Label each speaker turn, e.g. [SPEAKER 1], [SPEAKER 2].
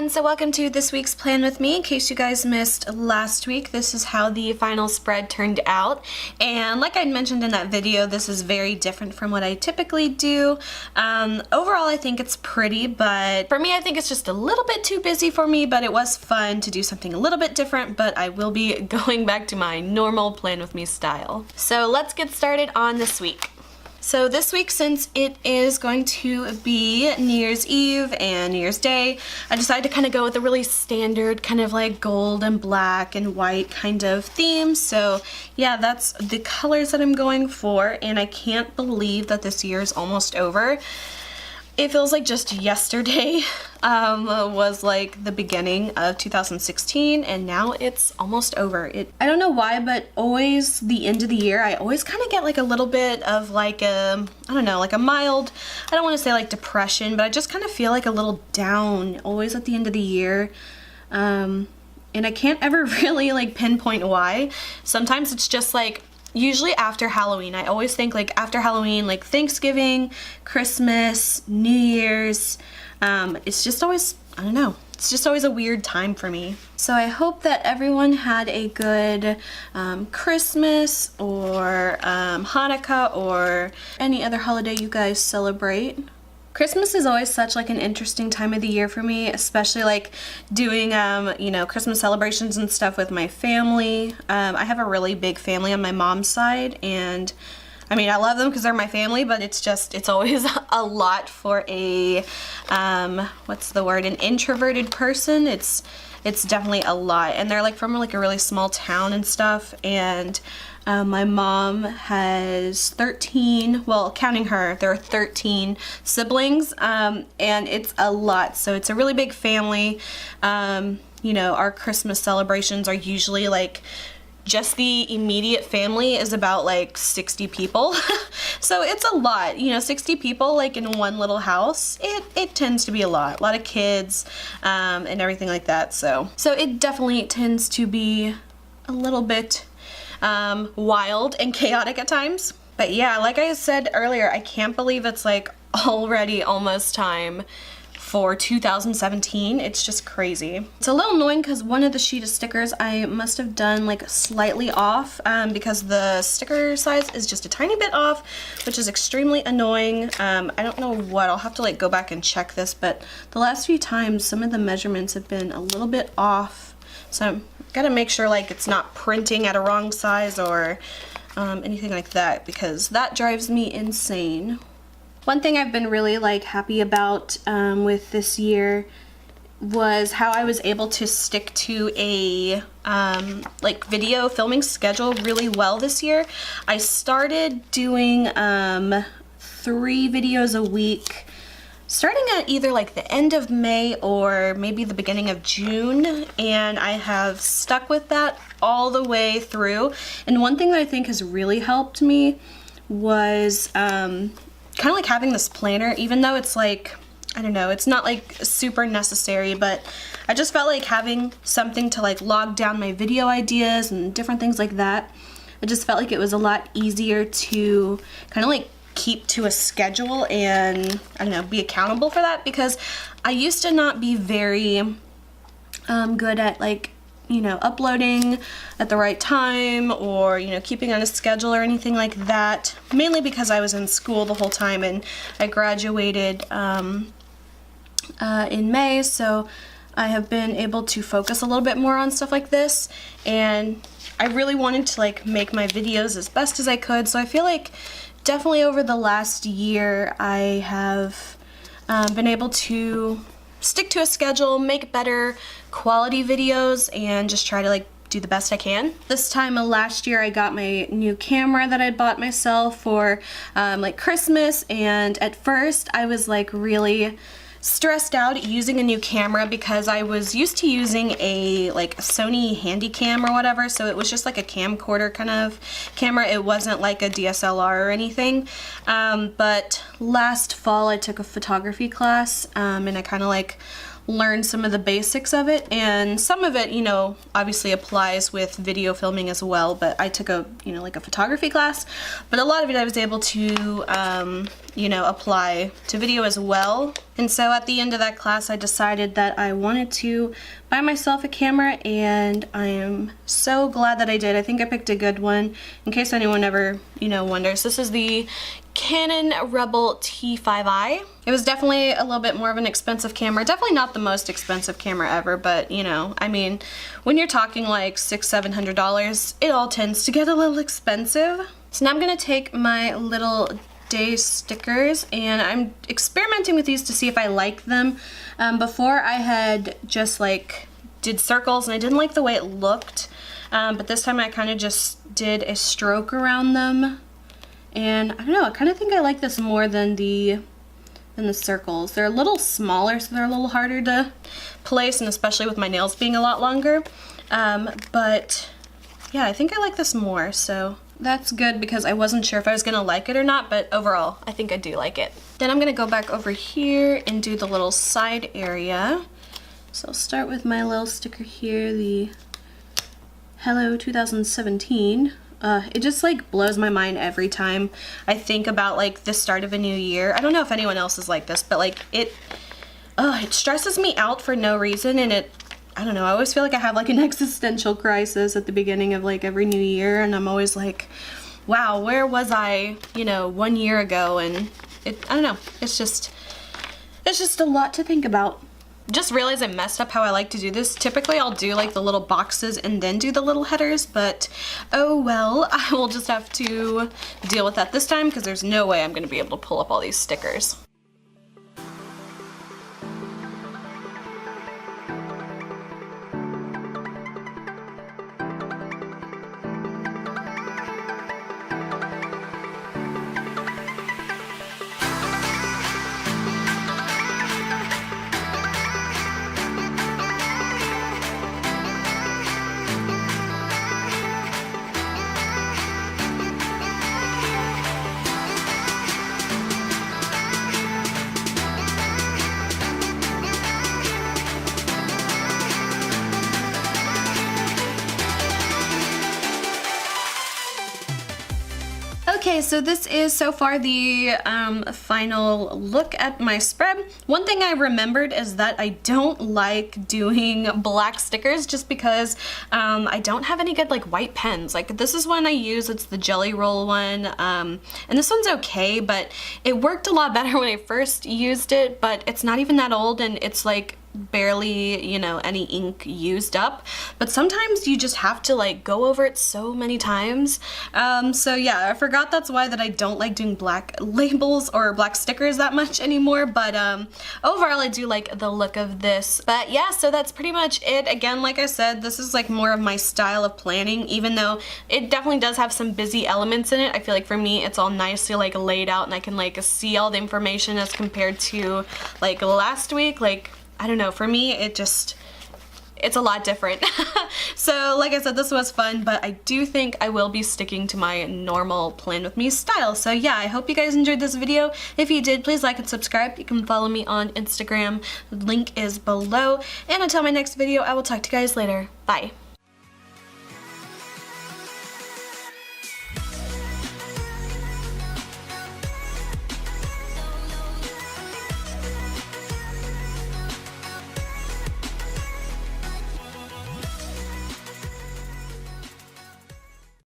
[SPEAKER 1] everyone, so welcome to this week's plan with me. In case you guys missed last week, this is how the final spread turned out. And like I mentioned in that video, this is very different from what I typically do. Overall, I think it's pretty, but for me, I think it's just a little bit too busy for me, but it was fun to do something a little bit different, but I will be going back to my normal plan with me style. So let's get started on this week. So this week, since it is going to be New Year's Eve and New Year's Day, I decided to kind of go with a really standard kind of like gold and black and white kind of theme. So yeah, that's the colors that I'm going for, and I can't believe that this year is almost over. It feels like just yesterday was like the beginning of 2016, and now it's almost over. I don't know why, but always the end of the year, I always kind of get like a little bit of like a, I don't know, like a mild, I don't want to say like depression, but I just kind of feel like a little down always at the end of the year. And I can't ever really like pinpoint why. Sometimes it's just like, usually after Halloween. I always think like after Halloween, like Thanksgiving, Christmas, New Year's, it's just always, I don't know, it's just always a weird time for me. So I hope that everyone had a good Christmas or Hanukkah or any other holiday you guys celebrate. Christmas is always such like an interesting time of the year for me, especially like doing, you know, Christmas celebrations and stuff with my family. I have a really big family on my mom's side, and I mean, I love them because they're my family, but it's just, it's always a lot for a, what's the word, an introverted person. It's definitely a lot, and they're like from like a really small town and stuff, and my mom has 13, well, counting her, there are 13 siblings, and it's a lot, so it's a really big family. You know, our Christmas celebrations are usually like, just the immediate family is about like 60 people. So it's a lot, you know, 60 people like in one little house. It tends to be a lot of kids, and everything like that. So it definitely tends to be a little bit wild and chaotic at times. But yeah, like I said earlier, I can't believe it's like already almost time for 2017. It's just crazy. It's a little annoying because one of the sheet of stickers I must have done like slightly off, because the sticker size is just a tiny bit off, which is extremely annoying. I don't know what, I'll have to like go back and check this, but the last few times some of the measurements have been a little bit off, so I'm gotta make sure like it's not printing at a wrong size or anything like that, because that drives me insane. One thing I've been really like happy about with this year was how I was able to stick to a like video filming schedule really well this year. I started doing 3 videos a week starting at either like the end of May or maybe the beginning of June, and I have stuck with that all the way through. And one thing that I think has really helped me was kind of like having this planner, even though it's like, I don't know, it's not like super necessary, but I just felt like having something to like log down my video ideas and different things like that. It just felt like it was a lot easier to kind of like keep to a schedule and, I don't know, be accountable for that, because I used to not be very good at like, you know, uploading at the right time or, you know, keeping on a schedule or anything like that, mainly because I was in school the whole time, and I graduated in May, so I have been able to focus a little bit more on stuff like this, and I really wanted to like make my videos as best as I could. So I feel like definitely over the last year I have been able to stick to a schedule, make better quality videos, and just try to like do the best I can. This time last year I got my new camera that I bought myself for like Christmas, and at first I was like really stressed out using a new camera because I was used to using a Sony Handycam or whatever, so it was just like a camcorder kind of camera. It wasn't like a DSLR or anything. But last fall I took a photography class, and I kind of like learn some of the basics of it, and some of it, you know, obviously applies with video filming as well, but I took a, you know, like a photography class, but a lot of it I was able to, you know, apply to video as well. And so at the end of that class, I decided that I wanted to buy myself a camera, and I am so glad that I did. I think I picked a good one. In case anyone ever, wonders, this is the Canon Rebel T5i. It was definitely a little bit more of an expensive camera. Definitely not the most expensive camera ever, but I mean, when you're talking like $600–700, it all tends to get a little expensive. So now I'm gonna take my little day stickers, and I'm experimenting with these to see if I like them. Before I had just did circles, and I didn't like the way it looked, but this time I kind of just did a stroke around them, and I don't know, I kind of think I like this more than the circles. They're a little smaller, so they're a little harder to place, and especially with my nails being a lot longer, but yeah, I think I like this more, so that's good because I wasn't sure if I was gonna like it or not, but overall, I think I do like it. Then I'm gonna go back over here and do the little side area. So I'll start with my little sticker here, the Hello 2017. It just blows my mind every time I think about the start of a new year. I don't know if anyone else is like this, but it stresses me out for no reason, and I don't know, I always feel like I have an existential crisis at the beginning of every new year, and I'm always wow, where was I, 1 year ago? And I don't know, it's just a lot to think about. Just realized I messed up how I like to do this. Typically I'll do the little boxes and then do the little headers, but oh well, I will just have to deal with that this time because there's no way I'm gonna be able to pull up all these stickers. Okay, so this is so far the final look at my spread. One thing I remembered is that I don't like doing black stickers just because I don't have any good white pens. This is one I use, it's the Jelly Roll one, and this one's okay, but it worked a lot better when I first used it, but it's not even that old, and it's barely, any ink used up, but sometimes you just have to go over it so many times. So yeah, I forgot that's why that I don't like doing black labels or black stickers that much anymore, but overall I do like the look of this. But yeah, so that's pretty much it. Again, like I said, this is more of my style of planning, even though it definitely does have some busy elements in it. I feel for me it's all nicely laid out, and I can see all the information as compared to last week. I don't know, for me it's a lot different. So like I said, this was fun, but I do think I will be sticking to my normal plan with me style. So yeah, I hope you guys enjoyed this video. If you did, please like and subscribe. You can follow me on Instagram. The link is below. And until my next video, I will talk to you guys later. Bye.